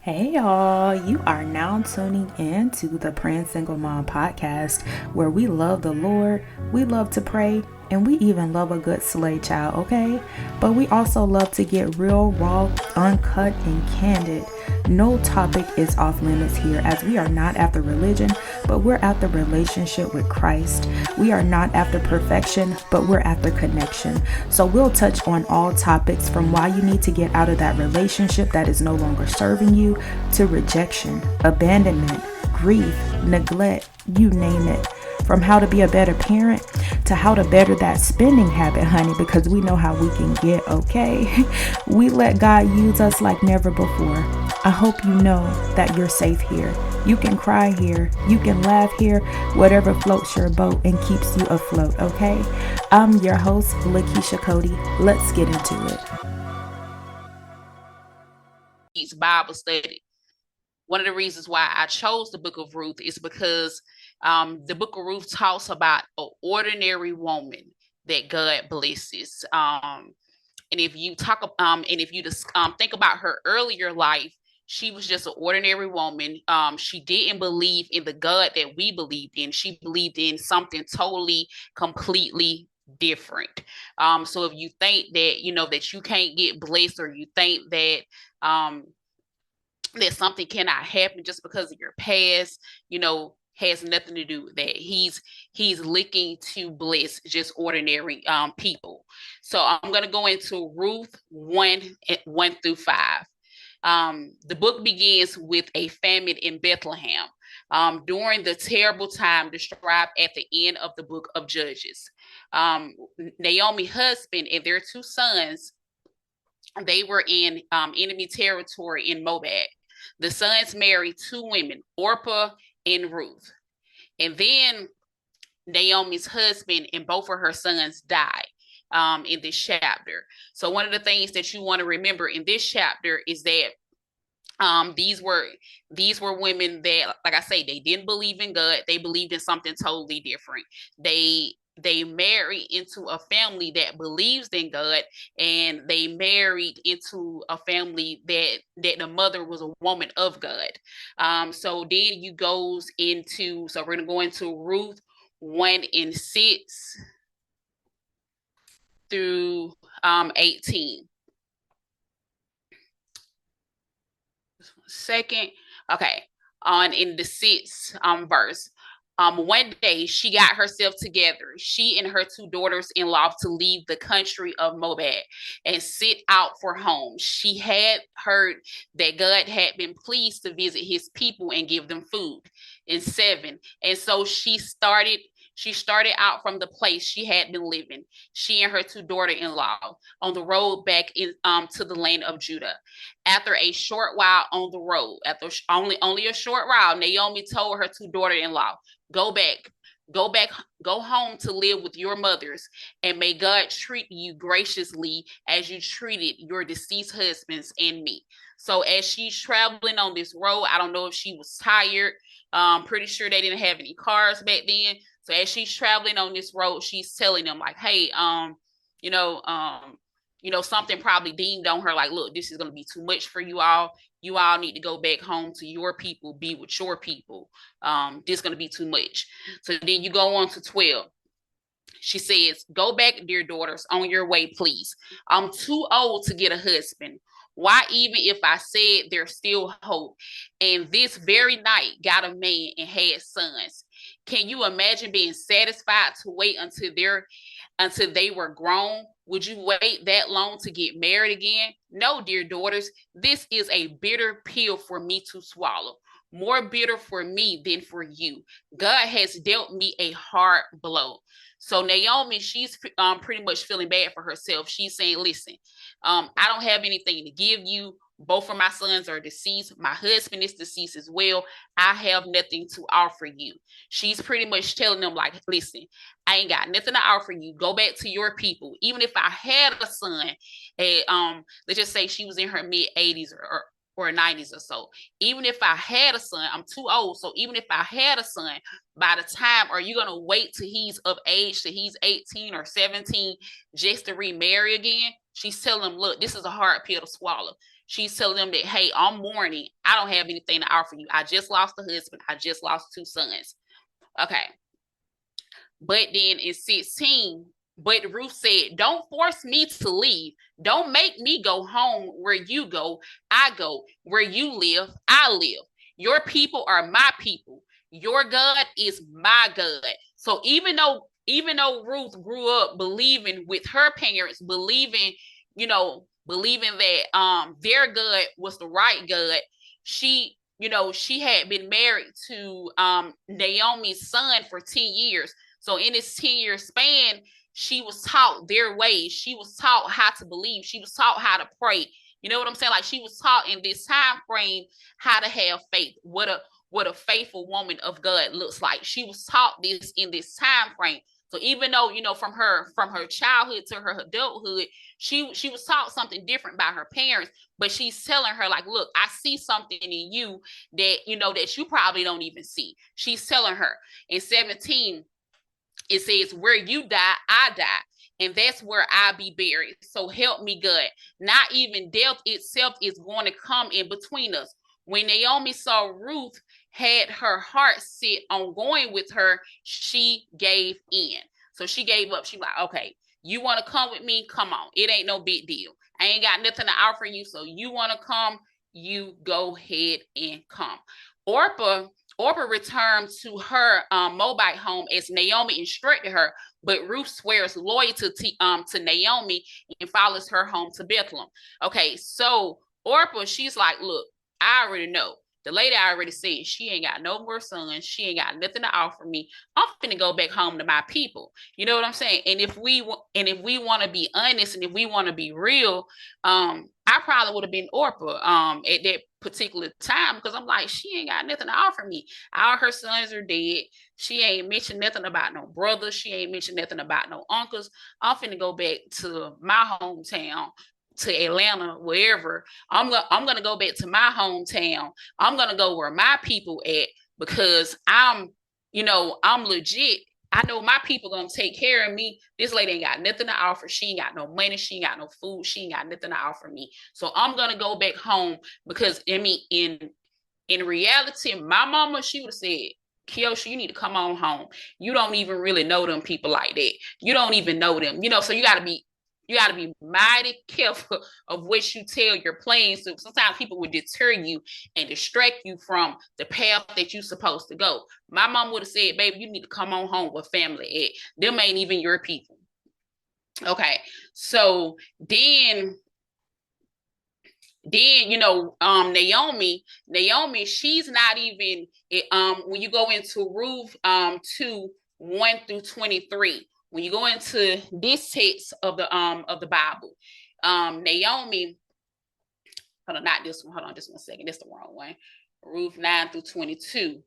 Hey y'all, you are now tuning in to the Praying Single Mom podcast, where we love the Lord, we love to pray, and we even love a good slay child, okay? But we also love to get real, raw, uncut, and candid. No topic is off limits here, as we are not after religion, but we're after relationship with Christ. We are not after perfection, but we're after connection. So we'll touch on all topics, from why you need to get out of that relationship that is no longer serving you, to rejection, abandonment, grief, neglect, you name it. From how to be a better parent to how to better that spending habit, honey, because we know how we can get, okay? We let God use us like never before. I hope you know that you're safe here. You can cry here. You can laugh here. Whatever floats your boat and keeps you afloat, okay? I'm your host, Keoshia Cody. Let's get into it. It's Bible study. One of the reasons why I chose the book of Ruth is because the book of Ruth talks about an ordinary woman that God blesses. And if you just think about her earlier life, she was just an ordinary woman. She didn't believe in the God that we believed in. She believed in something totally, completely different. So if you think that that you can't get blessed, or you think that something cannot happen just because of your past, has nothing to do with that. He's looking to bless just ordinary people. So I'm gonna go into Ruth 1 through 5. The book begins with a famine in Bethlehem during the terrible time described at the end of the book of Judges. Naomi's husband and their 2 sons, they were in enemy territory in Moab. The sons married 2 women, Orpah and Ruth. And then Naomi's husband and both of her sons died in this chapter. So one of the things that you want to remember in this chapter is that these were women that, like I say, they didn't believe in God. They believed in something totally different. They married into a family that believes in God, and they married into a family that the mother was a woman of God. So then you goes into, so we're gonna go into Ruth 1:6 through 18. Second, okay, on in the 6th verse. One day she got herself together, she and her 2 daughters-in-law, to leave the country of Moab and set out for home. She had heard that God had been pleased to visit his people and give them food. In 7, and so she started out from the place she had been living, she and her 2 daughter-in-law, on the road back to the land of Judah. After a short while on the road, after only a short while, Naomi told her 2 daughter-in-law, "Go back, go back, go home to live with your mothers, and may God treat you graciously as you treated your deceased husbands and me." So as she's traveling on this road, I don't know if she was tired. Pretty sure they didn't have any cars back then. So as she's traveling on this road, she's telling them like, "Hey, you know, um, something probably deemed on her like, look, this is going to be too much for you all. You all need to go back home to your people, be with your people. This is going to be too much." So then you go on to 12. She says, "Go back, dear daughters, on your way, please. I'm too old to get a husband. Why, even if I said there's still hope, and this very night got a man and had sons. Can you imagine being satisfied to wait until they were grown? Would you wait that long to get married again? No, dear daughters, this is a bitter pill for me to swallow. More bitter for me than for you. God has dealt me a hard blow." So Naomi, she's pretty much feeling bad for herself. She's saying, "Listen, I don't have anything to give you. Both of my sons are deceased. My husband is deceased as well. I have nothing to offer you." She's pretty much telling them like, "Listen, I ain't got nothing to offer you. Go back to your people. Even if I had a son, let's just say she was in her mid 80s or 90s or so. Even if I had a son, I'm too old. So even if I had a son, by the time, are you gonna wait till he's of age, till he's 18 or 17, just to remarry again?" She's telling them, "Look, this is a hard pill to swallow. She's telling them that, hey, I'm mourning. I don't have anything to offer you. I just lost a husband. I just lost 2 sons. Okay. But then in 16, but Ruth said, don't force me to leave. Don't make me go home where you go, I go. Where you live, I live. Your people are my people. Your God is my God. So even though Ruth grew up believing with her parents, believing that their God was the right God, she had been married to Naomi's son for 10 years. So in this 10-year span, she was taught their ways. She was taught how to believe. She was taught how to pray. You know what I'm saying? Like, she was taught in this time frame how to have faith. What a faithful woman of God looks like. She was taught this in this time frame. So even though, from her childhood to her adulthood, she was taught something different by her parents, but she's telling her, like, look, I see something in you that that you probably don't even see. She's telling her. In 17, it says, where you die, I die, and that's where I be buried. So help me God. Not even death itself is going to come in between us. When Naomi saw Ruth had her heart set on going with her, she gave in. So she gave up. She was like, okay, you want to come with me? Come on. It ain't no big deal. I ain't got nothing to offer you. So you want to come? You go ahead and come. Orpah returned to her Moabite home as Naomi instructed her, but Ruth swears loyalty to Naomi and follows her home to Bethlehem. Okay, so Orpah, she's like, look, I already know. The lady already said she ain't got no more sons. She ain't got nothing to offer me. I'm finna go back home to my people. You know what I'm saying? And if we want to be honest, and if we want to be real, I probably would have been Orpah at that particular time, because I'm like, she ain't got nothing to offer me. All her sons are dead. She ain't mentioned nothing about no brothers. She ain't mentioned nothing about no uncles. I'm finna go back to my hometown, to Atlanta, wherever. I'm gonna go back to my hometown. I'm gonna go where my people at, because I'm legit. I know my people gonna take care of me. This lady ain't got nothing to offer. She ain't got no money. She ain't got no food. She ain't got nothing to offer me. So I'm gonna go back home, because in reality, my mama, she would have said, Keoshia, you need to come on home. You don't even really know them people like that. You don't even know them. So you gotta be mighty careful of what you tell your plans. So sometimes people would deter you and distract you from the path that you're supposed to go. My mom would have said, baby, you need to come on home with family. Them ain't even your people. Okay. So then Naomi, she's not even when you go into Ruth 2:1-23. When you go into this text of the Bible, Naomi, hold on, not this one. Hold on, just 1 second. That's the wrong one. Ruth 9-22.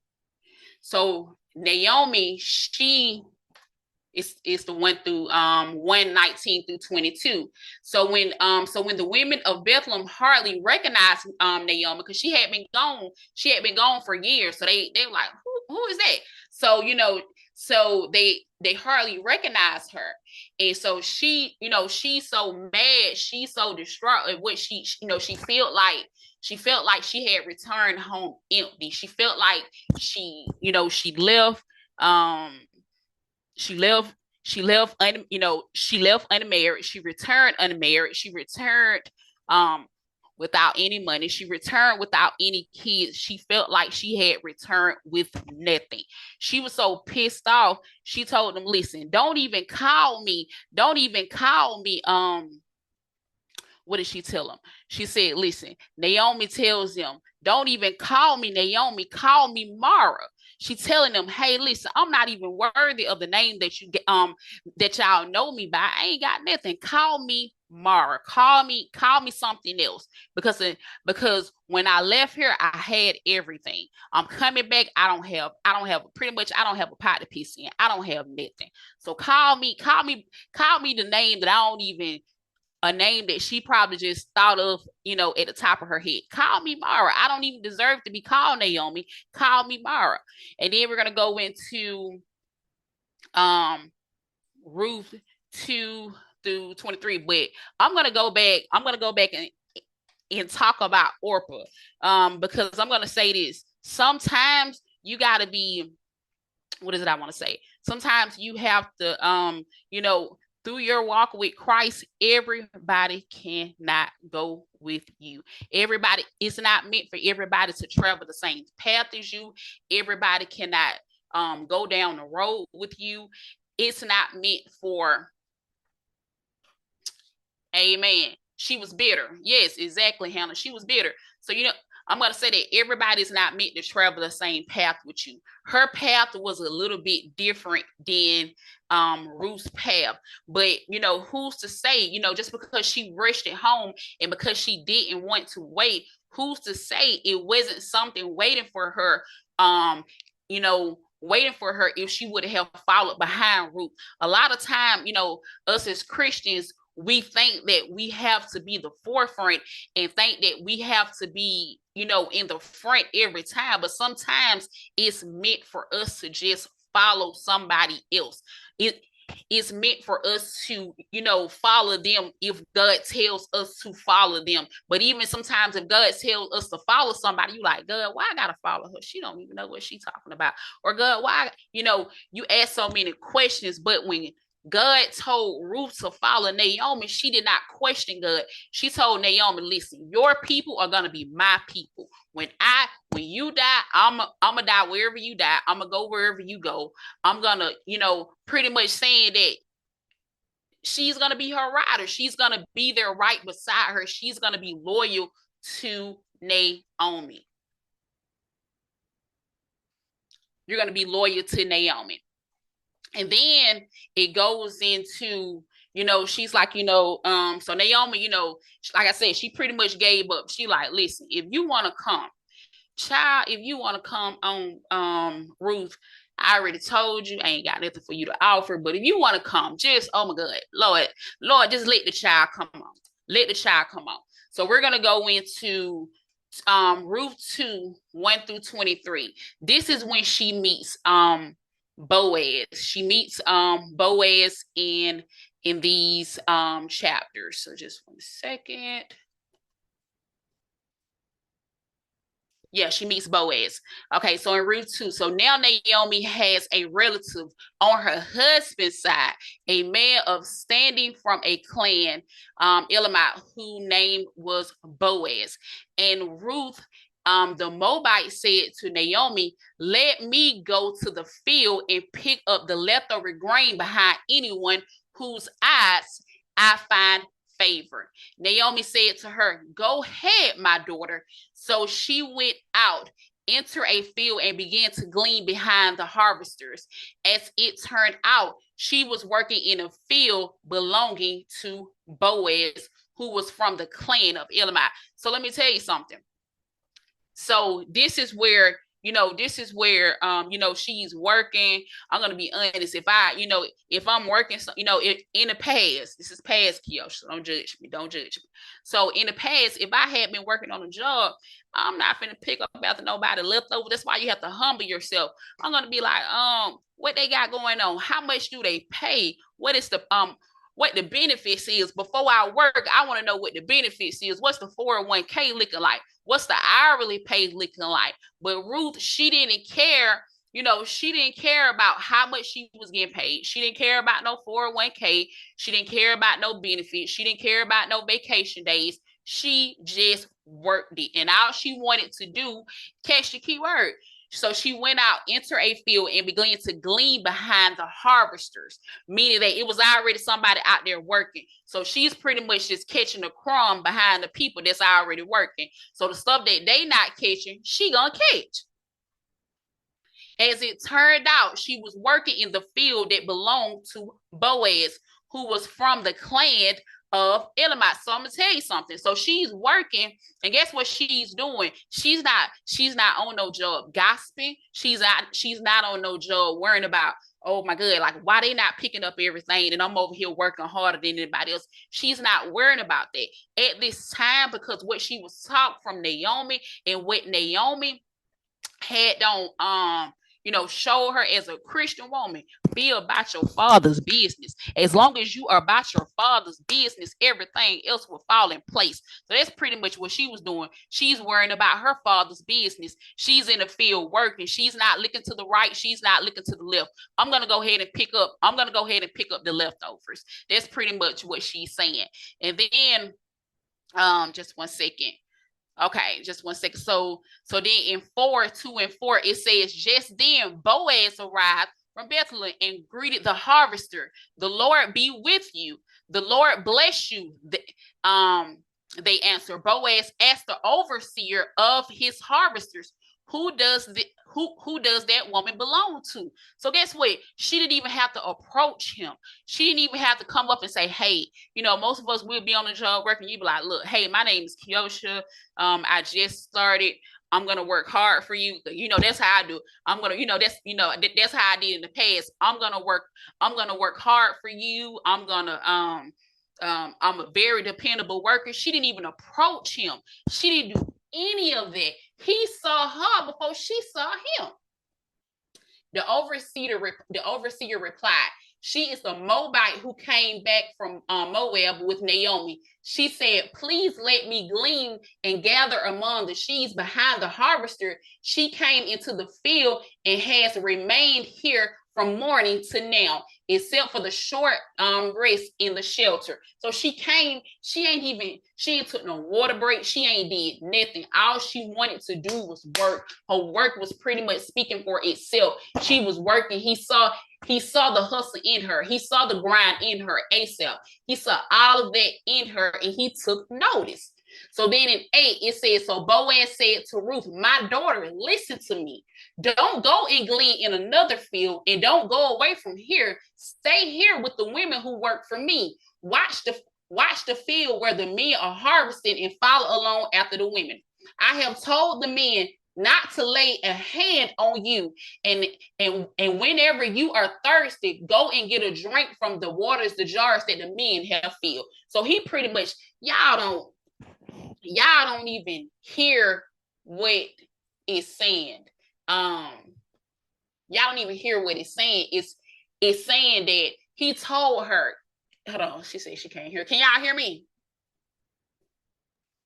So Naomi, she is the 1:19-22. So when the women of Bethlehem hardly recognized Naomi, because she had been gone for years. So they were like, who is that? So so they hardly recognized her. And so she's so mad, she's so distraught at what she felt like she had returned home empty. She felt like she left unmarried. She returned unmarried. She returned without any money. She returned without any kids. She felt like she had returned with nothing. She was so pissed off. She told them, listen, don't even call me. What did she tell them? She said, listen, Naomi tells them, don't even call me Naomi, call me Mara. She's telling them, hey, listen, I'm not even worthy of the name that that y'all know me by. I ain't got nothing. Call me Mara. Call me something else. Because when I left here, I had everything. I'm coming back. I don't have a pot to piss in. I don't have nothing. So call me the name that I don't even, a name that she probably just thought of, at the top of her head. Call me Mara. I don't even deserve to be called Naomi. Call me Mara. And then we're going to go into Ruth 2-23. But I'm going to go back and and talk about Orpah. Because I'm gonna say this. Sometimes you gotta be, what is it I want to say? Sometimes you have to, through your walk with Christ, everybody cannot go with you. Everybody, it's not meant for everybody to travel the same path as you. Everybody cannot go down the road with you. It's not meant for, amen. She was bitter. Yes, exactly, Hannah. She was bitter. So, I'm going to say that everybody's not meant to travel the same path with you. Her path was a little bit different than Ruth's path. But, who's to say, just because she rushed it home and because she didn't want to wait, who's to say it wasn't something waiting for her, waiting for her if she would have followed behind Ruth. A lot of time, us as Christians, we think that we have to be the forefront and think that we have to be, in the front every time. But sometimes it's meant for us to just follow somebody else. It's meant for us to, follow them if God tells us to follow them. But even sometimes if God tells us to follow somebody, you like, God, why I gotta follow her? She don't even know what she's talking about. Or God, why, you ask so many questions, but when God told Ruth to follow Naomi, she did not question God. She told Naomi, listen, your people are going to be my people. When you die, I'm going to die wherever you die. I'm going to go wherever you go. I'm going to, pretty much saying that she's going to be her rider. She's going to be there right beside her. She's going to be loyal to Naomi. You're going to be loyal to Naomi. And then it goes into, she's like, so Naomi, like I said, she pretty much gave up. She like, listen, if you want to come, child, if you want to come on, Ruth, I already told you, I ain't got nothing for you to offer. But if you want to come, just, oh my God, Lord, just let the child come on. Let the child come on. So we're going to go into Ruth 2, 1 through 23. This is when she meets Boaz. She meets Boaz in these chapters. So just 1 second. Yeah, she meets Boaz. Okay, so in Ruth 2, so now Naomi has a relative on her husband's side, a man of standing from a clan, Elamite, whose name was Boaz. And Ruth, the Moabite, said to Naomi, let me go to the field and pick up the leftover grain behind anyone whose eyes I find favor. Naomi said to her, go ahead, my daughter. So she went out, entered a field, and began to glean behind the harvesters. As it turned out, she was working in a field belonging to Boaz, who was from the clan of Elamite. So let me tell you something. So this is where, she's working. I'm going to be honest. If I'm working, in the past, this is past, Keoshia, so don't judge me. So in the past, if I had been working on a job, I'm not going to pick up after nobody left over. That's why you have to humble yourself. I'm going to be like, what they got going on? How much do they pay? What the benefits is. Before I work, I want to know what the benefits is. What's the 401k looking like? What's the hourly pay looking like? But Ruth, she didn't care. She didn't care about how much she was getting paid. She didn't care about no 401k. She didn't care about no benefits. She didn't care about no vacation days. She just worked it. And all she wanted to do, catch the key word. So she went out, entered a field, and began to glean behind the harvesters, meaning that it was already somebody out there working. So she's pretty much just catching the crumb behind the people that's already working. So the stuff that they not catching, she gonna catch. As it turned out, she was working in the field that belonged to Boaz, who was from the clan of Elamite. So I'm gonna tell you something. So she's working, and guess what she's doing? She's not on no job gossiping. She's not on no job worrying about, oh my God, like why they not picking up everything and I'm over here working harder than anybody else. She's not worrying about that at this time, because what she was taught from Naomi and what Naomi had on show her as a Christian woman. be about your father's business. As long as you are about your father's business, everything else will fall in place. So that's pretty much what she was doing. She's worrying about her father's business. She's in the field working. She's not looking to the right. She's not looking to the left. I'm going to go ahead and pick up the leftovers. That's pretty much what she's saying. And then just 1 second. Okay, just 1 second. So then in 2 and 4, it says, just then Boaz arrived from Bethlehem and greeted the harvester. The Lord be with you. The Lord bless you. They answered. Boaz asked the overseer of his harvesters, who does that woman belong to? So guess what? She didn't even have to approach him. She didn't even have to come up and say, hey, most of us will be on the job working. You'd be like, look, hey, my name is Keoshia. I just started. I'm gonna work hard for you. That's how I do. I'm gonna, that's how I did in the past. I'm gonna work hard for you. I'm a very dependable worker. She didn't even approach him. She didn't do any of that. He saw her before she saw him. The overseer replied, she is the Moabite who came back from Moab with Naomi. She said, please let me glean and gather among the sheaves behind the harvester. She came into the field and has remained here from morning to now, except for the short rest in the shelter. So she came, she ain't took no water break. She ain't did nothing. All she wanted to do was work. Her work was pretty much speaking for itself. She was working. He saw the hustle in her. He saw the grind in her ASAP. He saw all of that in her, and he took notice. So then in 8, it says, so Boaz said to Ruth, my daughter, listen to me. Don't go and glean in another field, and don't go away from here. Stay here with the women who work for me. Watch the field where the men are harvesting and follow along after the women. I have told the men not to lay a hand on you, and whenever you are thirsty, go and get a drink from the jars that the men have filled. So he pretty much, y'all don't even hear what it's saying. Y'all don't even hear what it's saying. It's saying that he told her. Hold on, she said she can't hear. Can y'all hear me?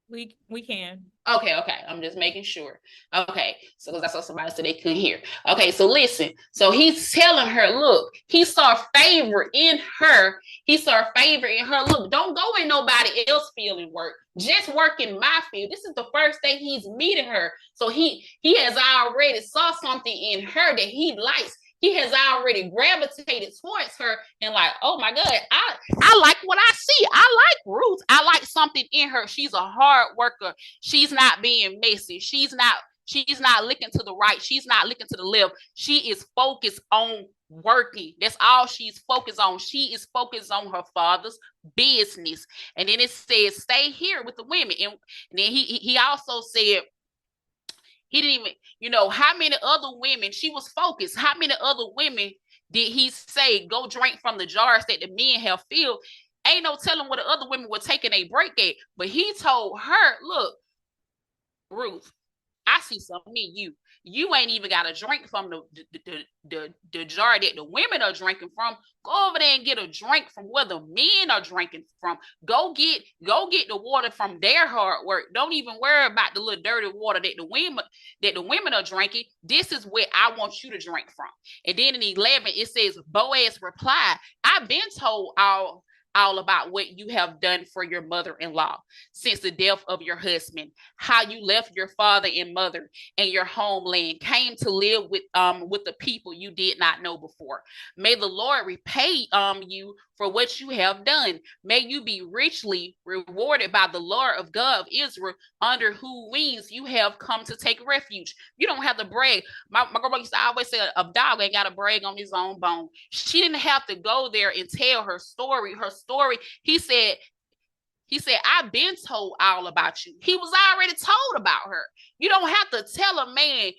We can. Okay. I'm just making sure. Okay, so because I saw somebody said they couldn't hear. Okay, so listen. So he's telling her, look, he saw favor in her. Look, don't go in nobody else field and work. Just work in my field. This is the first day he's meeting her. So he has already saw something in her that he likes. He has already gravitated towards her and like, oh my God, I like what I see. I like Ruth. I like something in her. She's a hard worker. She's not being messy. She's not looking to the right. She's not looking to the left. She is focused on working. That's all she's focused on. She is focused on her father's business. And then it says, stay here with the women. And then he also said, he didn't even, how many other women, she was focused. How many other women did he say, go drink from the jars that the men have filled? Ain't no telling what the other women were taking a break at. But he told her, look, Ruth, I see something in you. You ain't even got a drink from the jar that the women are drinking from. Go over there and get a drink from where the men are drinking from. Go get the water from their hard work. Don't even worry about the little dirty water that the women are drinking. This is where I want you to drink from. And then in 11, it says, Boaz replied, I've been told all about what you have done for your mother-in-law since the death of your husband, how you left your father and mother and your homeland, came to live with the people you did not know before. May the Lord repay you for what you have done. May you be richly rewarded by the Lord of God of Israel, under whose wings you have come to take refuge. You don't have to brag. My grandma used to always say, a dog ain't got to brag on his own bone. She didn't have to go there and tell her story. He said, I've been told all about you. He was already told about her. You don't have to tell a man,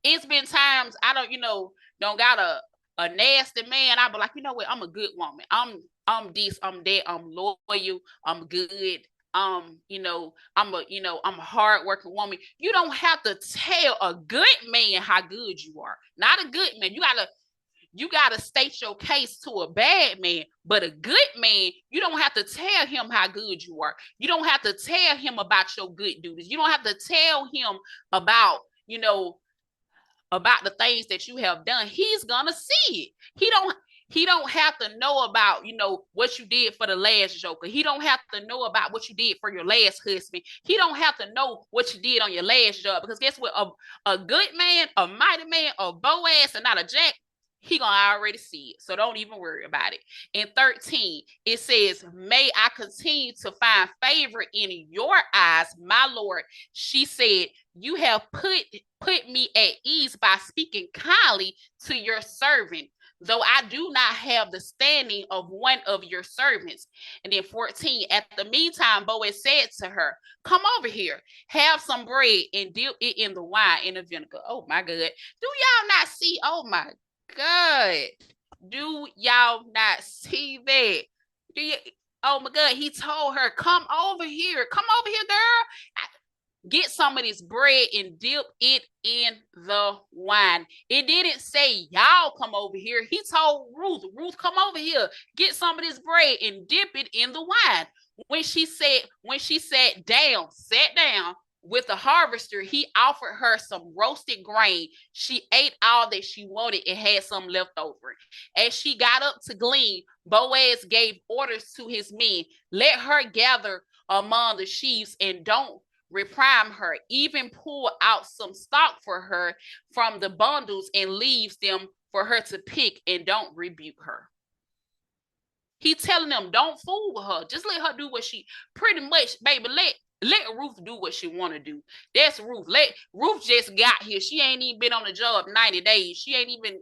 it's been times I don't got a nasty man. I'll be like, you know what? I'm a good woman. I'm this, I'm that, I'm loyal, I'm good. I'm a hardworking woman. You don't have to tell a good man how good you are. Not a good man. you got to state your case to a bad man, but a good man, you don't have to tell him how good you are. You don't have to tell him about your good duties. You don't have to tell him about, about the things that you have done. He's gonna see it. He don't have to know about, what you did for the last joker. He don't have to know about what you did for your last husband. He don't have to know what you did on your last job, because guess what? A good man, a mighty man, a Boaz and not a Jack, he gonna already see it. So don't even worry about it. In 13, it says, may I continue to find favor in your eyes, my Lord. She said, you have put me at ease by speaking kindly to your servant, though I do not have the standing of one of your servants. And then 14, at the meantime, Boaz said to her, come over here, have some bread and dip it in the wine and the vinegar. Oh my God. Do y'all not see? Oh my God. Do y'all not see that? Oh my God. He told her, come over here. Come over here, girl. Get some of this bread and dip it in the wine. It didn't say, y'all come over here. He told Ruth, come over here. Get some of this bread and dip it in the wine. When she sat down with the harvester, he offered her some roasted grain. She ate all that she wanted and had some left over. As she got up to glean, Boaz gave orders to his men, let her gather among the sheaves and don't reprime her, even pull out some stock for her from the bundles and leaves them for her to pick, and don't rebuke her. He telling them, don't fool with her. Just let her do what she, pretty much, baby, let Ruth do what she want to do. That's Ruth. Ruth just got here. She ain't even been on the job 90 days. She ain't even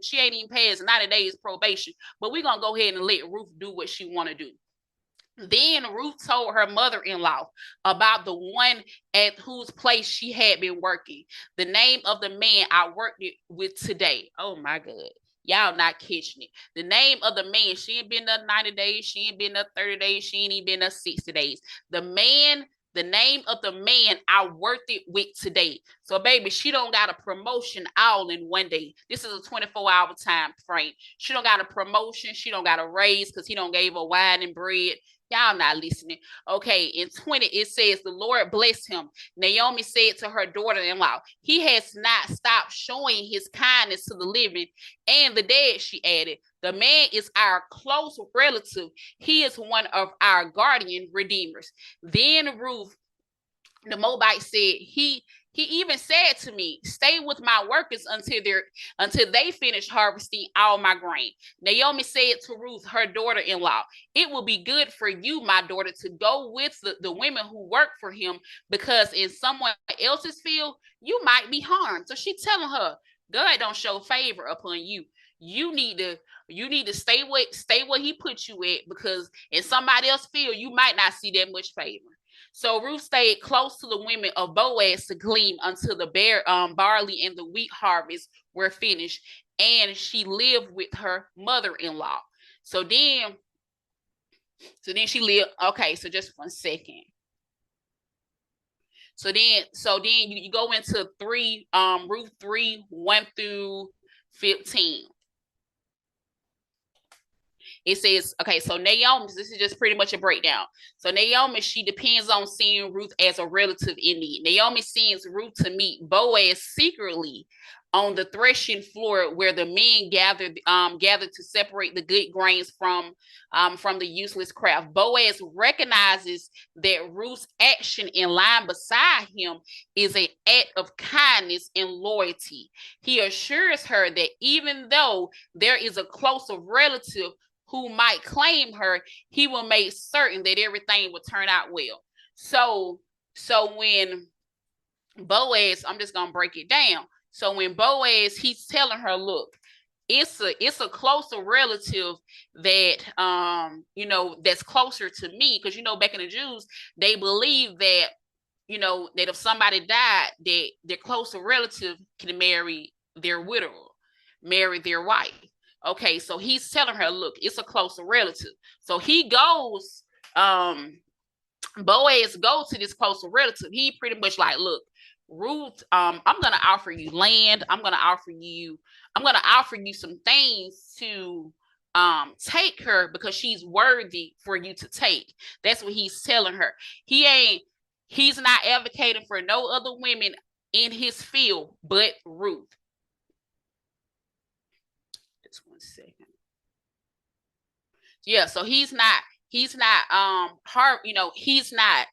passed 90 days probation. But we're gonna go ahead and let Ruth do what she want to do. Then Ruth told her mother-in-law about the one at whose place she had been working. The name of the man I worked with today. Oh my God. Y'all not catching it. The name of the man, she ain't been there 90 days. She ain't been there 30 days. She ain't even been there 60 days. The name of the man I worked it with today. So, baby, she don't got a promotion all in one day. This is a 24-hour time frame. She don't got a promotion. She don't got a raise because he don't gave her wine and bread. Y'all not listening. Okay, in 20, it says, the Lord bless him. Naomi said to her daughter-in-law, he has not stopped showing his kindness to the living and the dead, she added. The man is our close relative. He is one of our guardian redeemers. Then Ruth, the Moabite, said, he even said to me, stay with my workers until they finish harvesting all my grain. Naomi said to Ruth, her daughter-in-law, it will be good for you, my daughter, to go with the women who work for him, because in someone else's field, you might be harmed. So she's telling her, God don't show favor upon you. You need to stay where he put you at, because in somebody else's field, you might not see that much favor. So Ruth stayed close to the women of Boaz to glean until the barley and the wheat harvest were finished, and she lived with her mother-in-law. So then she lived. Okay, so just 1 second. So then you go into Ruth 3, 1 through 15. It says, okay, so Naomi, this is just pretty much a breakdown. So Naomi, she depends on seeing Ruth as a relative in need. Naomi sends Ruth to meet Boaz secretly on the threshing floor, where the men gathered to separate the good grains from the useless craft. Boaz recognizes that Ruth's action in line beside him is an act of kindness and loyalty. He assures her that even though there is a closer relative who might claim her, he will make certain that everything will turn out well. So when Boaz, I'm just gonna break it down. So when Boaz, he's telling her, look, it's a closer relative that that's closer to me, because back in the Jews, they believe that that if somebody died, that their closer relative can marry their widow, marry their wife. Okay, so he's telling her, look, it's a closer relative. So he goes, Boaz goes to this closer relative. He pretty much like, look, Ruth, I'm gonna offer you land. I'm gonna offer you some things to take her because she's worthy for you to take. That's what he's telling her. He's not advocating for no other women in his field but Ruth. Just 1 second. Yeah, so he's not hard, he's not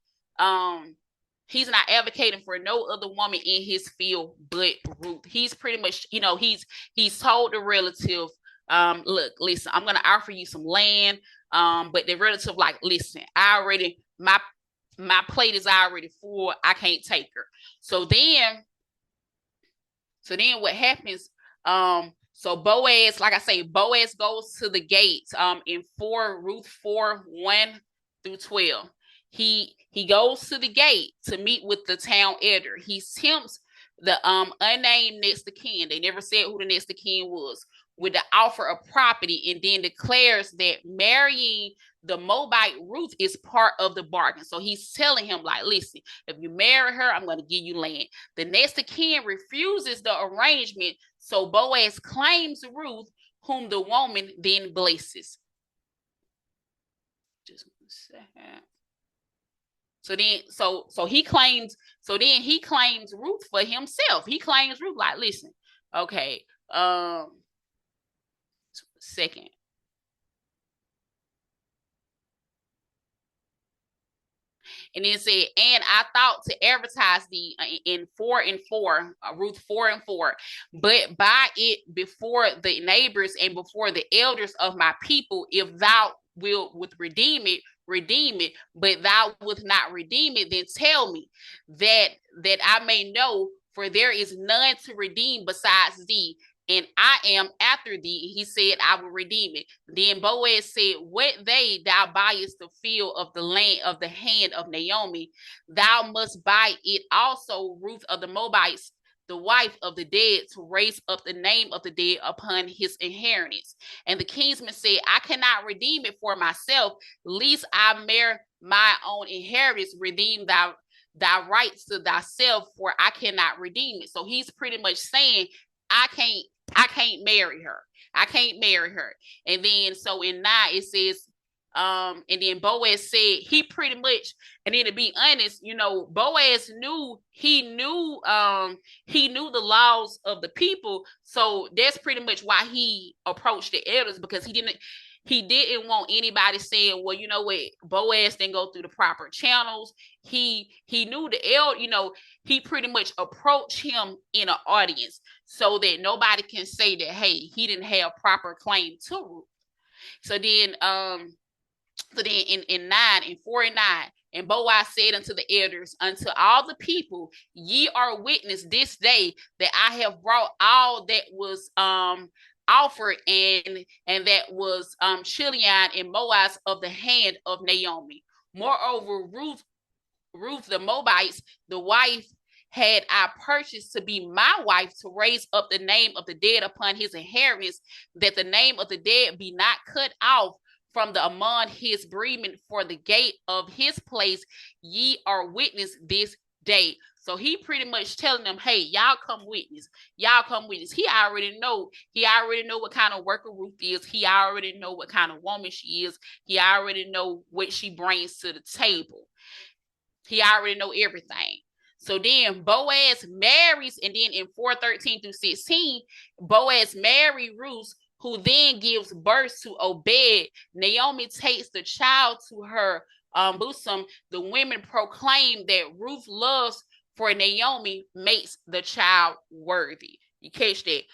advocating for no other woman in his field but Ruth. He's pretty much, he's told the relative, look, listen, I'm gonna offer you some land. But the relative, like, listen, my plate is already full. I can't take her. So then what happens? So Boaz, like I say, Boaz goes to the gate in Ruth 4:1-12. He goes to the gate to meet with the town elder. He tempts the unnamed next of kin. They never said who the next of kin was, with the offer of property, and then declares that marrying the Moabite Ruth is part of the bargain. So he's telling him, like, listen, if you marry her, I'm going to give you land. The next of kin refuses the arrangement, so Boaz claims Ruth, whom the woman then blesses. Just 1 second. So then he claims Ruth for himself. He claims Ruth, like, listen, okay, second. And then said, and I thought to advertise thee in 4:4, Ruth 4:4, but buy it before the neighbors and before the elders of my people. If thou wilt redeem it, but thou wilt not redeem it, then tell me that I may know, for there is none to redeem besides thee, and I am after thee. He said, I will redeem it. Then Boaz said, what day thou buyest the field of the land of the hand of Naomi, thou must buy it also, Ruth of the Moabites, the wife of the dead, to raise up the name of the dead upon his inheritance. And the kinsman said, I cannot redeem it for myself, lest I marry my own inheritance. Redeem thy rights to thyself, for I cannot redeem it. So he's pretty much saying, I can't marry her. I can't marry her. And then so in 9 it says, and then Boaz said, he pretty much, and then to be honest, Boaz knew the laws of the people. So that's pretty much why he approached the elders, because he didn't want anybody saying, well, you know what, Boaz didn't go through the proper channels. He knew the elder, he pretty much approached him in an audience so that nobody can say that, hey, he didn't have proper claim to Ruth. So then in 4 and 9, and Boaz said unto the elders, unto all the people, ye are witness this day that I have brought all that was offered and that was Chilion and Moab of the hand of Naomi. Moreover, Ruth the Moabites, the wife, had I purchased to be my wife, to raise up the name of the dead upon his inheritance, that the name of the dead be not cut off from the among his bereavement, for the gate of his place. Ye are witness this day. So he pretty much telling them, hey, y'all come witness. Y'all come witness. He already know what kind of worker Ruth is. He already know what kind of woman she is. He already know what she brings to the table. He already know everything. So then Boaz marries, and then in 4:13-16, Boaz married Ruth, who then gives birth to Obed. Naomi takes the child to her bosom. The women proclaim that Ruth loves for Naomi makes the child worthy. You catch that?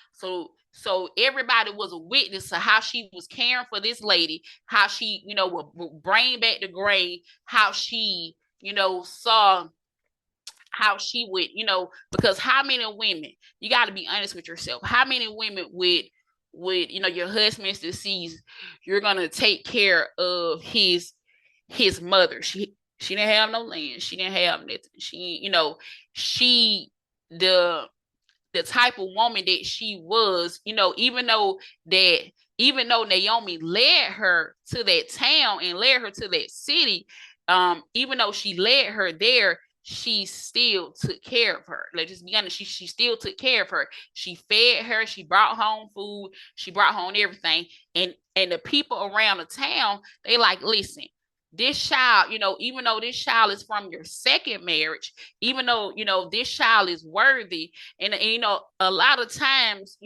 So everybody was a witness to how she was caring for this lady, how she, would bring back the grain, how she, saw how she would, because how many women, you got to be honest with yourself, how many women would your husband's deceased, you're gonna take care of his mother. She didn't have no land, she didn't have nothing, she the type of woman that she was, even though Naomi led her to that town and led her to that city, even though she led her there, she still took care of her. Let's just be honest. She still took care of her. She fed her. She brought home food. She brought home everything. And the people around the town, they like, listen, this child, even though this child is from your second marriage, even though, this child is worthy. And a lot of times,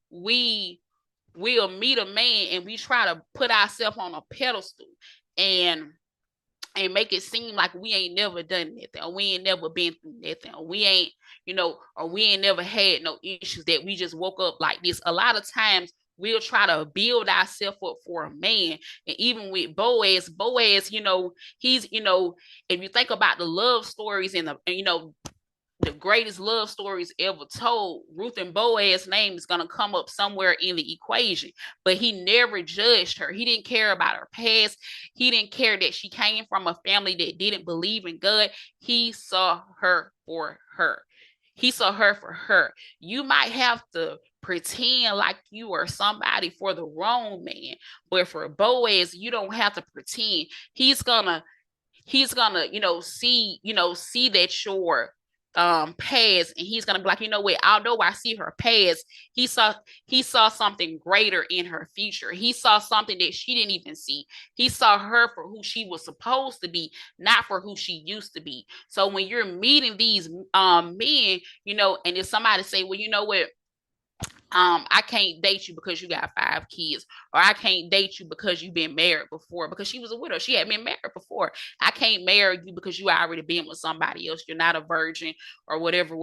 we'll meet a man and we try to put ourselves on a pedestal and make it seem like we ain't never done nothing, or we ain't never been through nothing, or we ain't, or we ain't never had no issues, that we just woke up like this. A lot of times we'll try to build ourselves up for a man. And even with Boaz, he's, if you think about the love stories and the greatest love stories ever told, Ruth and Boaz's name is going to come up somewhere in the equation. But he never judged her. He didn't care about her past. He didn't care that she came from a family that didn't believe in God. He saw her for her. He saw her for her. You might have to pretend like you are somebody for the wrong man, but for Boaz, you don't have to pretend. He's gonna see that you're past, and he's gonna be like, what, although I see her past, he saw something greater in her future. He saw something that she didn't even see. He saw her for who she was supposed to be, not for who she used to be. So when you're meeting these men, and if somebody say, well, you know what, I can't date you because you got 5 kids, or I can't date you because you've been married before, because she was a widow. She had been married before. I can't marry you because you already been with somebody else. You're not a virgin, or whatever.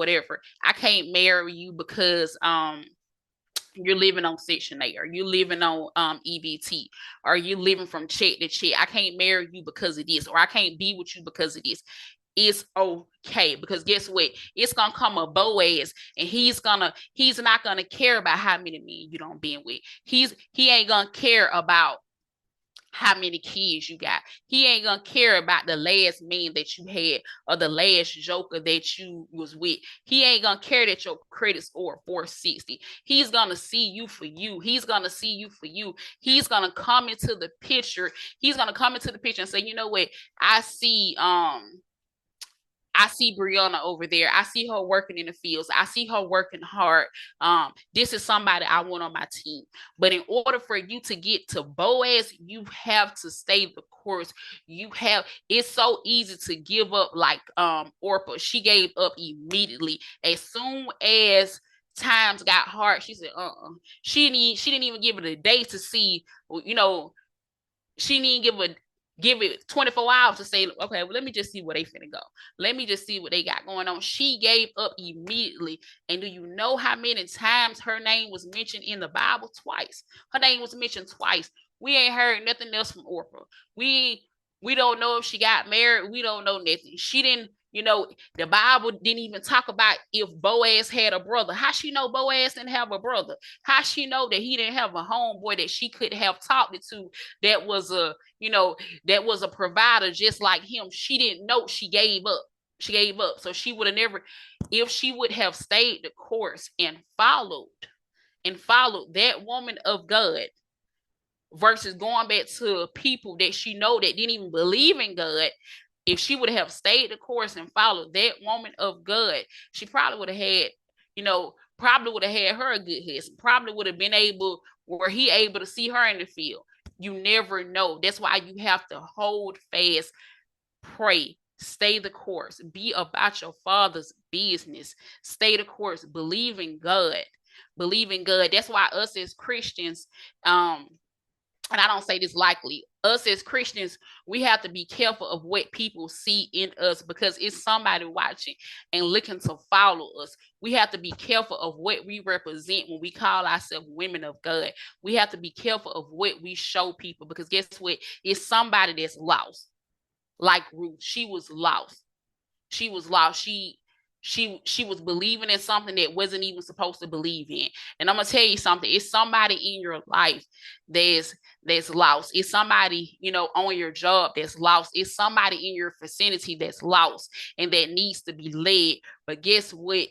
I can't marry you because you're living on Section 8, or you're living on EBT, or you're living from check to check. I can't marry you because of this, or I can't be with you because of this. It's okay, because guess what? It's gonna come a Boaz, and he's not gonna care about how many men you don't been with. He ain't gonna care about how many kids you got. He ain't gonna care about the last man that you had, or the last joker that you was with. He ain't gonna care that your credit score 460. He's gonna see you for you. He's gonna see you for you. He's gonna come into the picture. He's gonna come into the picture and say, you know what? I see Brianna over there. I see her working in the fields. I see her working hard. This is somebody I want on my team. But in order for you to get to Boaz, you have to stay the course. It's so easy to give up, like Orpah. She gave up immediately. As soon as times got hard, she said, She didn't even give it a day to see, she didn't give it 24 hours to say, okay, well, let me just see where they finna go. Let me just see what they got going on. She gave up immediately. And do you know how many times her name was mentioned in the Bible? Twice. Her name was mentioned twice. We ain't heard nothing else from Orpah. We don't know if she got married. We don't know nothing. She didn't, the Bible didn't even talk about if Boaz had a brother. How she know Boaz didn't have a brother? How she know that he didn't have a homeboy that she could have talked to that was a provider just like him? She didn't know. She gave up. So she would have never, if she would have stayed the course and followed that woman of God, versus going back to people that she know that didn't even believe in God. If she would have stayed the course and followed that woman of God, she probably would have had, her a good husband. Probably would have been able to see her in the field. You never know. That's why you have to hold fast, pray, stay the course, be about your Father's business, stay the course, believe in God. That's why us as Christians, and I don't say this lightly, us as Christians, we have to be careful of what people see in us, because it's somebody watching and looking to follow us. We have to be careful of what we represent when we call ourselves women of God. We have to be careful of what we show people, because guess what? It's somebody that's lost. Like Ruth, she was lost. She was believing in something that wasn't even supposed to believe in. And I'm gonna tell you something. It's somebody in your life that's lost. It's somebody, on your job that's lost. It's somebody in your vicinity that's lost and that needs to be led. But guess what?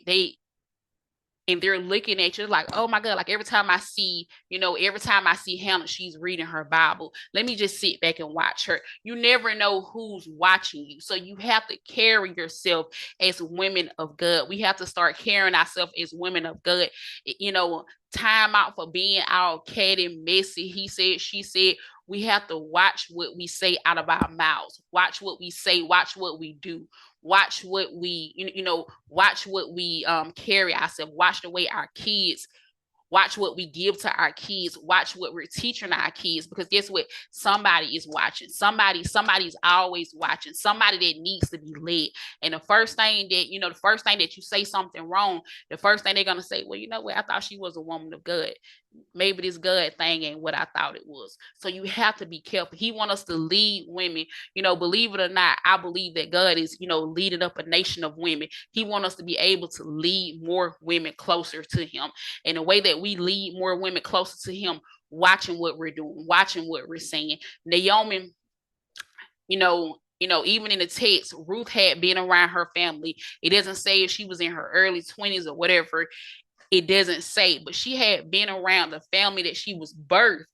and they're looking at you like, oh my God, like every time I see Hannah, she's reading her Bible. Let me just sit back and watch her. You never know who's watching you. So you have to carry yourself as women of God. We have to start carrying ourselves as women of God. Time out for being all catty, messy. He said, she said. We have to watch what we say out of our mouths. Watch what we say. Watch what we do. Watch what we, watch what we carry ourselves. Watch the way our kids, watch what we give to our kids. Watch what we're teaching our kids. Because guess what? Somebody is watching. Somebody's always watching. Somebody that needs to be led. And the first thing that you say something wrong, the first thing they're gonna say, well, you know what? I thought she was a woman of God. Maybe this God thing ain't what I thought it was. So you have to be careful. He wants us to lead women. Believe it or not, I believe that God is, leading up a nation of women. He wants us to be able to lead more women closer to him. And the way that we lead more women closer to him, watching what we're doing, watching what we're saying. Naomi, even in the text, Ruth had been around her family. It doesn't say if she was in her early 20s or whatever. It doesn't say, but she had been around the family that she was birthed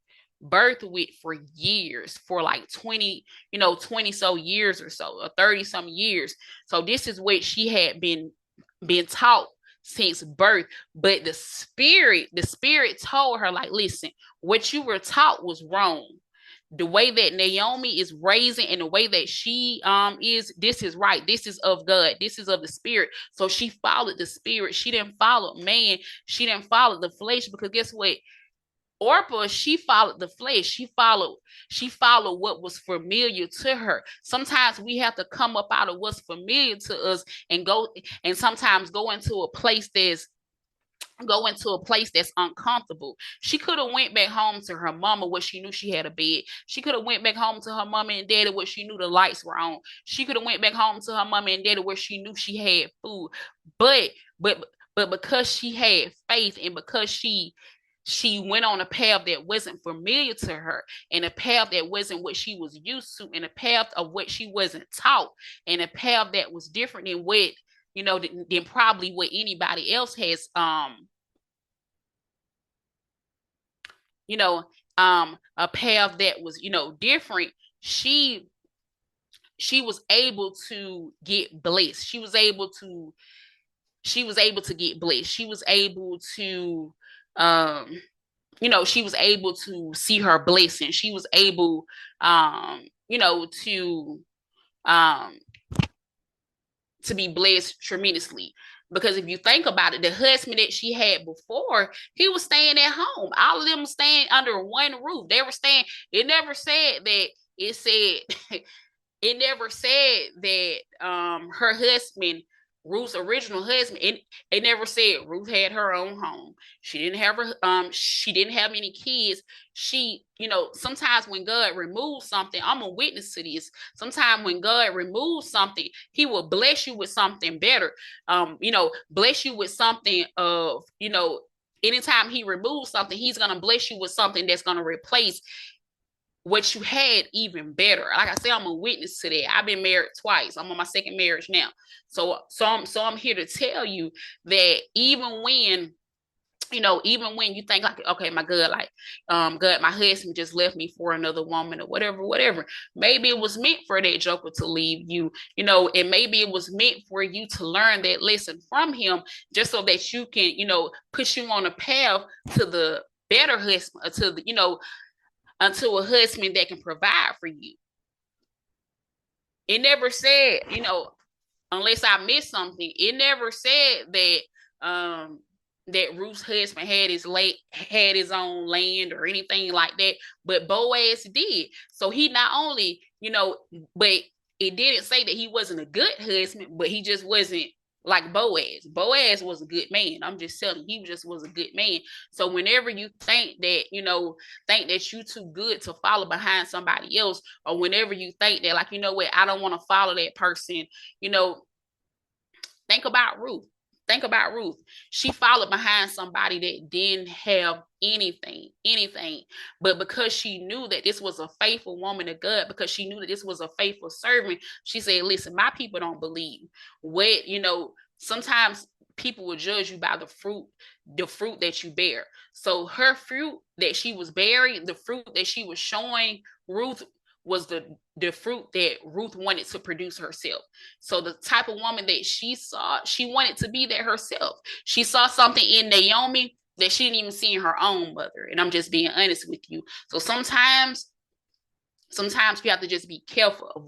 with for years, for like 20 so years or so, or 30 some years. So this is what she had been taught since birth. But the spirit told her, like, listen, what you were taught was wrong. The way that Naomi is raising and the way that she this is right. This is of God. This is of the spirit. So she followed the spirit. She didn't follow man. She didn't follow the flesh, because guess what? Orpah, she followed the flesh. She followed what was familiar to her. Sometimes we have to come up out of what's familiar to us and sometimes go into a place that's uncomfortable. She could have went back home to her mama where she knew she had a bed. She could have went back home to her mama and daddy where she knew the lights were on. She could have went back home to her mama and daddy where she knew she had food. But because she had faith, and because she went on a path that wasn't familiar to her, and a path that wasn't what she was used to, and a path of what she wasn't taught, and a path that was different than what than probably what anybody else has a path that was different. She was able to get blessed. She was able to get blessed. She was able to she was able to see her blessing. She was able to be blessed tremendously. Because if you think about it, the husband that she had before, he was staying at home. All of them were staying under one roof. They were staying. It never said that. It said it never said that her husband, Ruth's original husband, it never said Ruth had her own home. She didn't have any kids. She, sometimes when God removes something, I'm a witness to this. Sometimes when God removes something, he will bless you with something better. Bless you with something of, anytime he removes something, he's going to bless you with something that's going to replace what you had even better. Like I said, I'm a witness to that. I've been married twice. I'm on my second marriage now. So I'm here to tell you that even when you think like, okay, my God, like, God, my husband just left me for another woman or whatever. Maybe it was meant for that joker to leave you, and maybe it was meant for you to learn that lesson from him, just so that you can, put you on a path to the better husband, to the, unto a husband that can provide for you. It never said, unless I missed something, it never said that that Ruth's husband had his own land or anything like that, but Boaz did. So he not only, but it didn't say that he wasn't a good husband, but he just wasn't like Boaz. Boaz was a good man. I'm just telling you, he just was a good man. So whenever you think that, you're too good to follow behind somebody else, or whenever you think that, like, what, I don't want to follow that person, think about Ruth. Think about Ruth. She followed behind somebody that didn't have anything. But because she knew that this was a faithful woman of God, because she knew that this was a faithful servant, she said, listen, my people don't believe. Sometimes people will judge you by the fruit that you bear. So her fruit that she was bearing, the fruit that she was showing Ruth, was the fruit that Ruth wanted to produce herself. So the type of woman that she saw, she wanted to be that herself. She saw something in Naomi that she didn't even see in her own mother. And I'm just being honest with you. So sometimes you have to just be careful of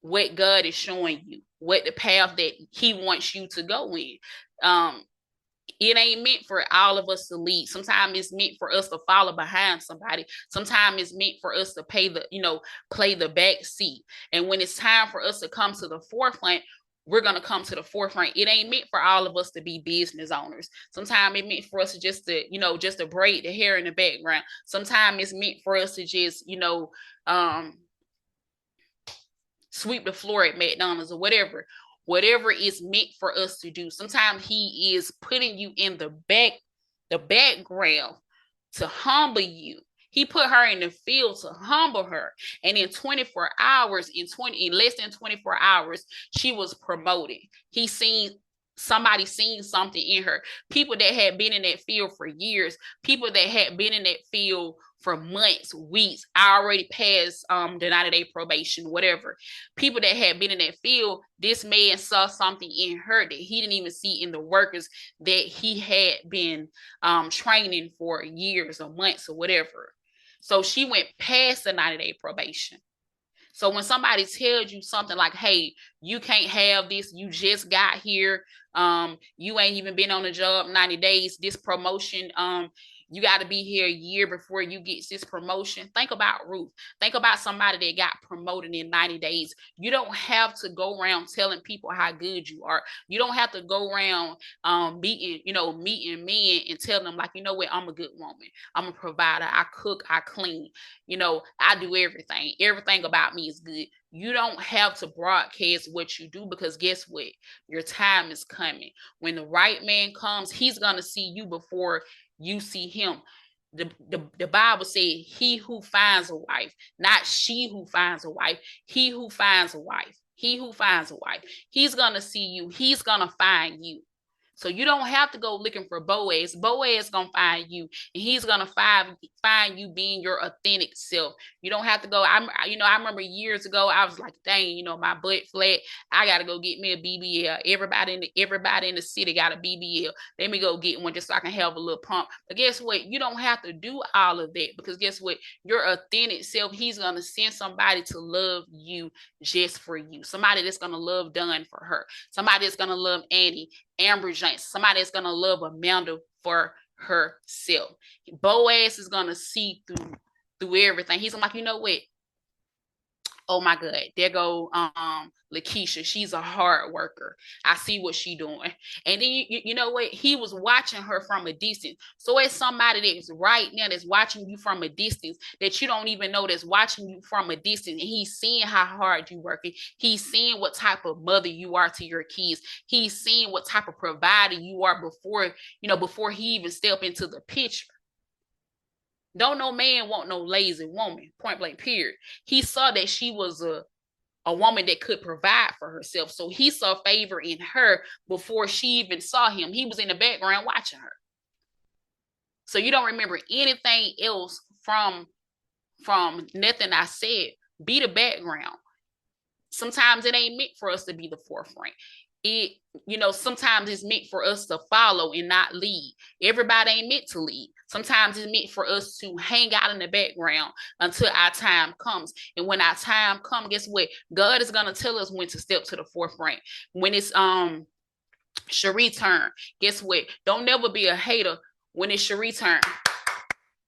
what God is showing you, what the path that he wants you to go in. It ain't meant for all of us to lead. Sometimes it's meant for us to follow behind somebody. Sometimes it's meant for us to play the back seat. And when it's time for us to come to the forefront, we're going to come to the forefront. It ain't meant for all of us to be business owners. Sometimes it's meant for us to just to braid the hair in the background. Sometimes it's meant for us to just, sweep the floor at McDonald's or whatever is meant for us to do. Sometimes he is putting you in the background to humble you. He put her in the field to humble her. And in 24 hours, in less than 24 hours, she was promoted. Somebody seen something in her. People that had been in that field for years, people that had been in that field for months, weeks, already passed the 90-day probation, whatever. People that had been in that field, this man saw something in her that he didn't even see in the workers that he had been training for years or months or whatever. So she went past the 90-day probation. So when somebody tells you something like, hey, you can't have this, you just got here, you ain't even been on the job 90 days, this promotion, you got to be here a year before you get this promotion. Think about Ruth. Think about somebody that got promoted in 90 days. You don't have to go around telling people how good you are. You don't have to go around meeting men and telling them, like, you know what, I'm a good woman. I'm a provider. I cook, I clean. I do everything. Everything about me is good. You don't have to broadcast what you do, because guess what? Your time is coming. When the right man comes, he's going to see you before you see him. The Bible said, he who finds a wife, not she who finds a wife, he who finds a wife, he who finds a wife, he's going to see you. He's going to find you. So you don't have to go looking for Boaz. Boaz gonna find you, and he's gonna find you being your authentic self. You don't have to go. I remember years ago, I was like, dang, my butt flat. I gotta go get me a BBL. Everybody in the city got a BBL. Let me go get one just so I can have a little pump. But guess what? You don't have to do all of that, because guess what? Your authentic self, he's gonna send somebody to love you just for you. Somebody that's gonna love Dunn for her. Somebody that's gonna love Annie, Amber Jones, somebody that's gonna love Amanda for herself. Boaz is gonna see through everything. He's like, you know what? Oh my God, there go Lakeisha. She's a hard worker. I see what she's doing. And then you know what? He was watching her from a distance. So it's somebody that's right now that's watching you from a distance that you don't even know, that's watching you from a distance. And he's seeing how hard you're working. He's seeing what type of mother you are to your kids. He's seeing what type of provider you are before he even step into the picture. Don't no man want no lazy woman, point blank, period. He saw that she was a woman that could provide for herself. So he saw favor in her before she even saw him. He was in the background watching her. So you don't remember anything else from nothing I said. Be the background. Sometimes it ain't meant for us to be the forefront. Sometimes it's meant for us to follow and not lead. Everybody ain't meant to lead. Sometimes it's meant for us to hang out in the background until our time comes. And when our time comes, guess what? God is going to tell us when to step to the forefront. When it's Cherie turn, guess what? Don't never be a hater when it's Cherie turn.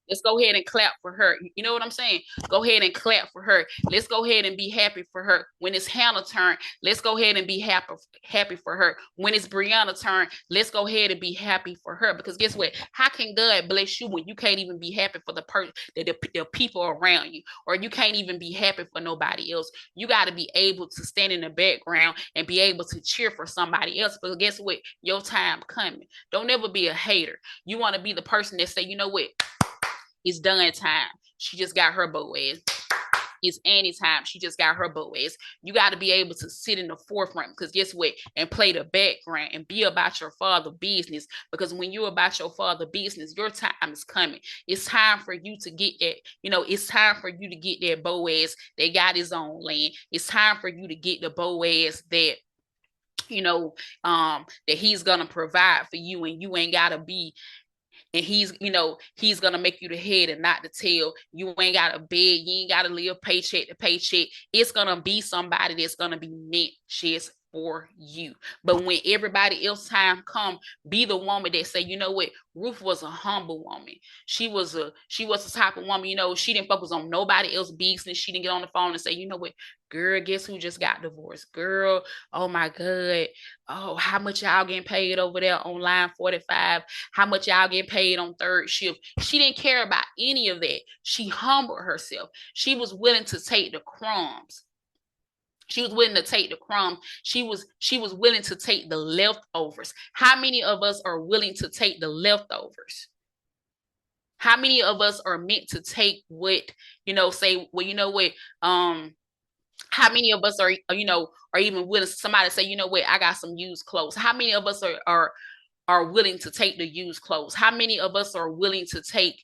Let's go ahead and clap for her. You know what I'm saying? Go ahead and clap for her. Let's go ahead and be happy for her. When it's Hannah's turn, let's go ahead and be happy for her. When it's Brianna's turn, let's go ahead and be happy for her. Because guess what? How can God bless you when you can't even be happy for the people around you, or you can't even be happy for nobody else? You got to be able to stand in the background and be able to cheer for somebody else. Because guess what? Your time coming. Don't ever be a hater. You want to be the person that say, you know what? It's done time. She just got her Boaz. it's anytime she just got her Boaz. You got to be able to sit in the forefront, because guess what? And play the background and be about your father business. Because when you're about your father business, your time is coming. It's time for you to get that, it's time for you to get that Boaz that got his own land. It's time for you to get the Boaz that that he's gonna provide for you, and you ain't gotta be, and he's gonna make you the head and not the tail. You ain't gotta beg, you ain't gotta live paycheck to paycheck. It's gonna be somebody that's gonna be meant just for you. But when everybody else time come, be the woman that say, you know what, Ruth was a humble woman. She was the type of woman, she didn't focus on nobody else's business. She didn't get on the phone and say, you know what, girl, guess who just got divorced? Girl, oh my God. Oh, how much y'all getting paid over there on line 45? How much y'all get paid on third shift? She didn't care about any of that. She humbled herself. She was willing to take the crumbs. She was willing to take the crumbs. She was willing to take the leftovers. How many of us are willing to take the leftovers? How many of us are meant to take what, say, well, you know what, how many of us are even willing, somebody say, you know what, I got some used clothes. How many of us are willing to take the used clothes? How many of us are willing to take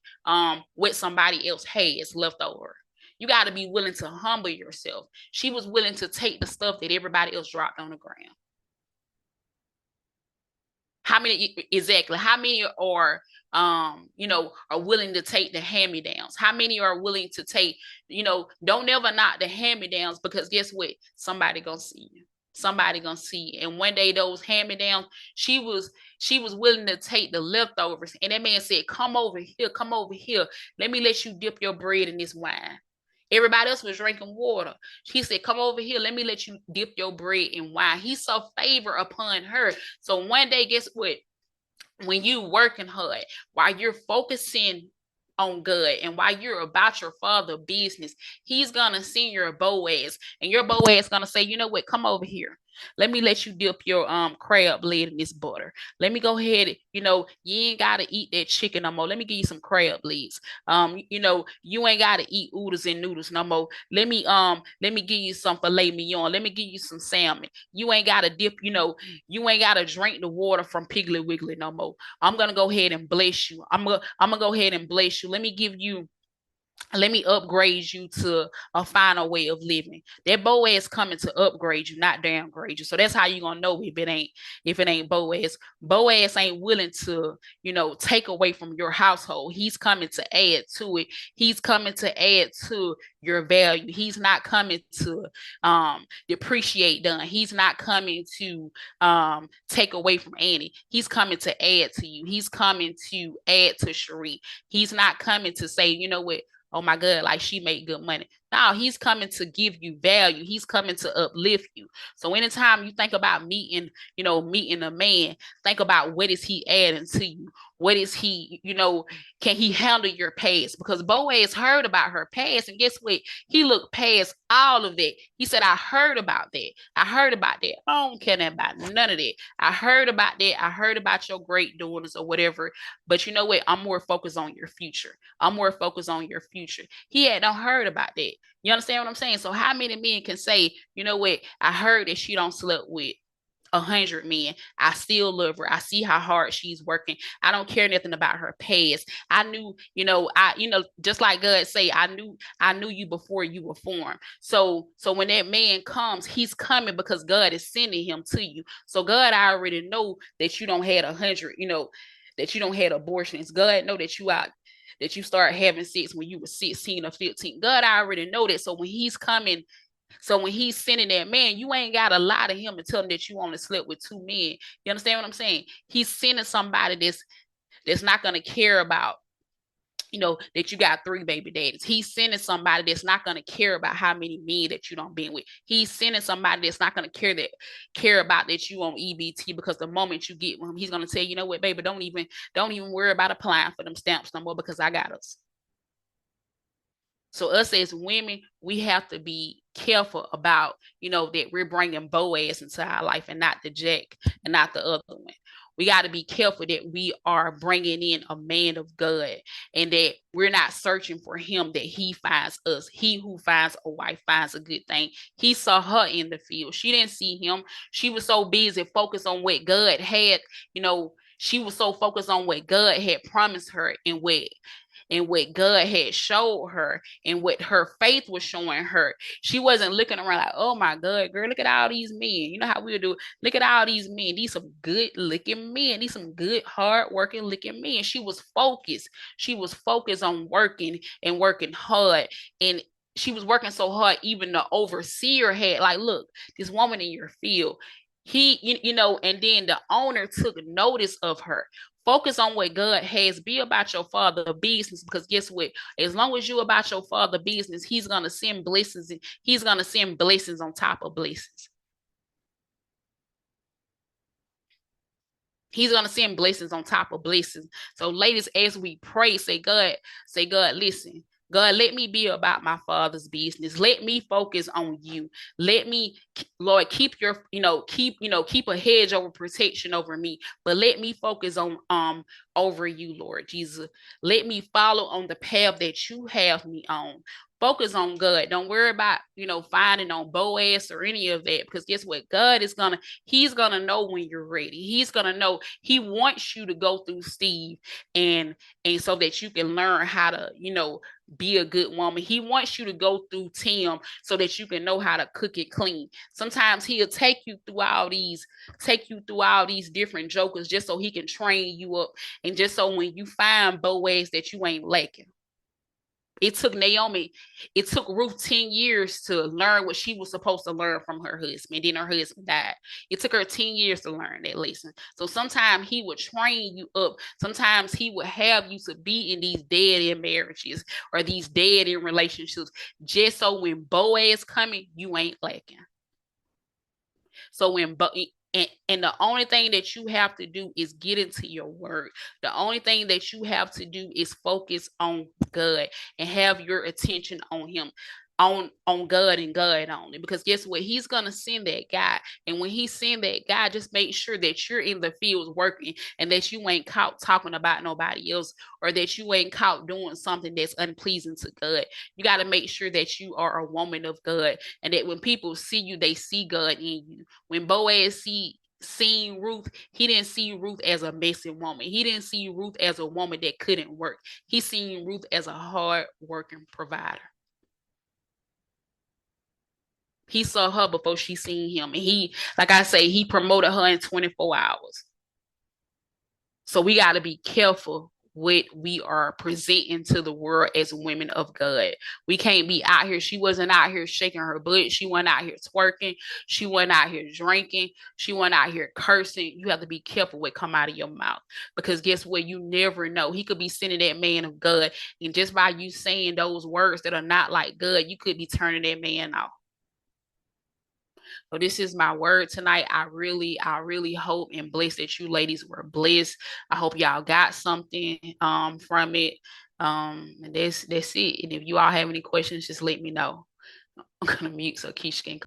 what somebody else has left over? You got to be willing to humble yourself. She was willing to take the stuff that everybody else dropped on the ground. How many are willing to take the hand-me-downs? How many are willing to take, don't ever knock the hand-me-downs, because guess what? Somebody gonna see you. Somebody gonna see you. And one day those hand-me-downs, she was willing to take the leftovers. And that man said, come over here. Let me let you dip your bread in this wine. Everybody else was drinking water. He said, come over here. Let me let you dip your bread in wine. He saw favor upon her. So one day, guess what? When you working hard, while you're focusing on God and while you're about your father business, he's going to send your Boaz, and your Boaz going to say, you know what? Come over here. Let me let you dip your crab leg in this butter. Let me go ahead. You ain't gotta eat that chicken no more. Let me give you some crab legs. You ain't gotta eat oodles and noodles no more. Let me give you some filet mignon. Let me give you some salmon. You ain't gotta dip. You ain't gotta drink the water from Piggly Wiggly no more. I'm gonna go ahead and bless you. I'm gonna go ahead and bless you. Let me upgrade you to a final way of living. That Boaz coming to upgrade you, not downgrade you. So that's how you gonna know if it ain't Boaz. Boaz ain't willing to, take away from your household. He's coming to add to it. He's coming to add to your value. He's not coming to depreciate done. He's not coming to take away from Annie. He's coming to add to you. He's coming to add to Cherie. He's not coming to say, you know what, oh my God, like she made good money. No, he's coming to give you value. He's coming to uplift you. So anytime you think about meeting a man, think about what is he adding to you? What is he, can he handle your past? Because Boaz heard about her past, and guess what? He looked past all of that. He said, I heard about that. I heard about that. I don't care about none of that. I heard about that. I heard about your great daughters or whatever. But you know what? I'm more focused on your future. I'm more focused on your future. He had not heard about that. You understand what I'm saying? So how many men can say, you know what? I heard that she don't sleep with 100 men. I still love her. I see how hard she's working. I don't care nothing about her past. I knew, just like God say, I knew you before you were formed. So when that man comes, he's coming because God is sending him to you. So God, I already know that you don't had 100, that you don't had abortions. God know that you start having sex when you were 16 or 15. God, I already know that. So when he's coming, so when he's sending that man, you ain't got to lie to him and tell him that you only slept with 2 men. You understand what I'm saying? He's sending somebody that's not going to care about, that you got 3 baby daddies. He's sending somebody that's not going to care about how many men that you don't been with. He's sending somebody that's not going to care about that you on EBT, because the moment you get with him, he's going to tell you know what, baby, don't even worry about applying for them stamps no more, because I got us. So us as women, we have to be careful about, that we're bringing Boaz into our life and not the Jack and not the other one. We got to be careful that we are bringing in a man of God, and that we're not searching for him, that he finds us. He who finds a wife finds a good thing. He saw her in the field. She didn't see him. She was so busy focused on what God had, she was so focused on what God had promised her, and what God had showed her, and what her faith was showing her. She wasn't looking around like, oh my God, girl, look at all these men. You know how we would do. Look at all these men. These some good looking men. These some good, hard working looking men. She was focused. She was focused on working and working hard. And she was working so hard, even the overseer had like, look, this woman in your field. And then the owner took notice of her. Focus on what God has. Be about your father business, because guess what? As long as you about your father business, he's gonna send blessings. He's gonna send blessings on top of blessings. He's gonna send blessings on top of blessings. So, ladies, as we pray, say, God, listen. God, let me be about my father's business. Let me focus on you. Let me, Lord, keep a hedge over protection over me. But let me focus on over you, Lord Jesus. Let me follow on the path that you have me on. Focus on God. Don't worry about, finding on Boaz or any of that, because guess what? God is he's gonna know when you're ready. He's gonna know. He wants you to go through Steve, and so that you can learn how to, be a good woman. He wants you to go through Tim so that you can know how to cook it clean. Sometimes he'll take you through all these different jokers just so he can train you up, and just so when you find Boaz that you ain't lacking. It took Ruth 10 years to learn what she was supposed to learn from her husband. Then her husband died. It took her 10 years to learn that lesson. So sometimes he would train you up. Sometimes he would have you to be in these dead-end marriages or these dead-end relationships, just so when Boaz coming, you ain't lacking. So and the only thing that you have to do is get into your word. The only thing that you have to do is focus on God and have your attention on him. On God and God only, because guess what? He's gonna send that guy, and when he send that guy, just make sure that you're in the fields working, and that you ain't caught talking about nobody else, or that you ain't caught doing something that's unpleasing to God. You got to make sure that you are a woman of God, and that when people see you, they see God in you. When Boaz seen Ruth, he didn't see Ruth as a messy woman. He didn't see Ruth as a woman that couldn't work. He seen Ruth as a hard working provider. He saw her before she seen him. And he, like I say, he promoted her in 24 hours. So we got to be careful what we are presenting to the world as women of God. We can't be out here. She wasn't out here shaking her butt. She wasn't out here twerking. She wasn't out here drinking. She wasn't out here cursing. You have to be careful what come out of your mouth, because guess what? You never know. He could be sending that man of God, and just by you saying those words that are not like God, you could be turning that man off. So this is my word tonight. I really hope and bless that you ladies were blessed. I hope y'all got something from it. And that's it. And if you all have any questions, just let me know. I'm gonna mute so Keisha can.